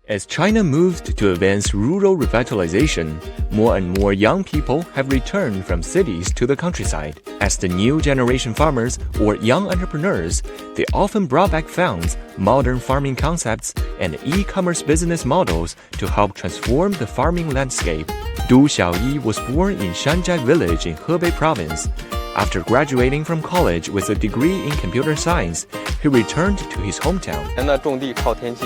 As China moved to advance rural revitalization, more and more young people have returned from cities to the countryside. As the new generation farmers or young entrepreneurs, they often brought back funds, modern farming concepts, and e-commerce business models to help transform the farming landscape. Du Xiaoyi was born in Shanzhai village in Hebei province. After graduating from college with a degree in computer science, he returned to his hometown. 现在种地靠天气，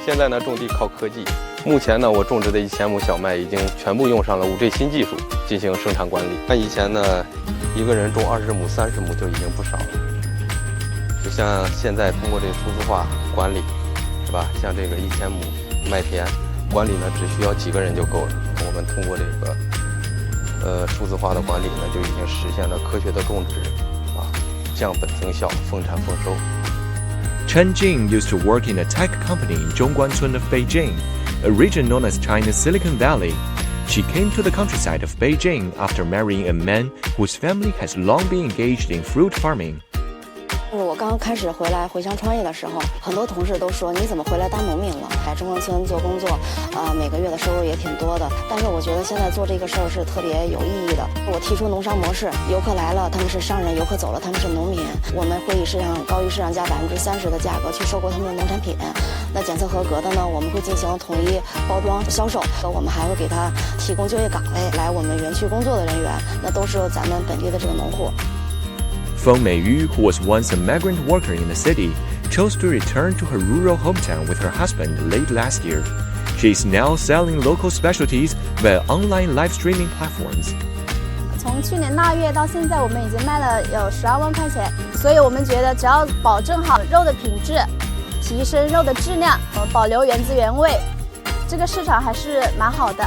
现在呢种地靠科技。目前呢，我种植的1000亩小麦已经全部用上了5G 新技术进行生产管理。那以前呢，一个人种20亩、30亩就已经不少了。就像现在通过这个数字化管理，是吧？像这个1000亩麦田管理呢，只需要几个人就够了。我们通过这个数字化的管理呢，就已经实现了科学的种植，降本增效，丰产丰收。Chen Jing used to work in a tech company in Zhongguancun of Beijing, a region known as China's Silicon Valley. She came to the countryside of Beijing after marrying a man whose family has long been engaged in fruit farming. 我刚开始回乡创业的时候，很多同事都说你怎么回来当农民了？在中关村做工作，每个月的收入也挺多的。但是我觉得现在做这个事儿是特别有意义的。我提出农商模式，游客来了他们是商人，游客走了他们是农民。我们会以高于市场价30%的价格去收购他们的农产品。那检测合格的呢，我们会进行统一包装销售。我们还会给他提供就业岗位，来我们园区工作的人员，那都是咱们本地的这个农户。Feng Meiyu, who was once a migrant worker in the city, chose to return to her rural hometown with her husband late last year. She is now selling local specialties via online live streaming platforms. 从去年2月到现在，我们已经卖了有12万块钱，所以我们觉得只要保证好肉的品质，提升肉的质量，保留原汁原味，这个市场还是蛮好的。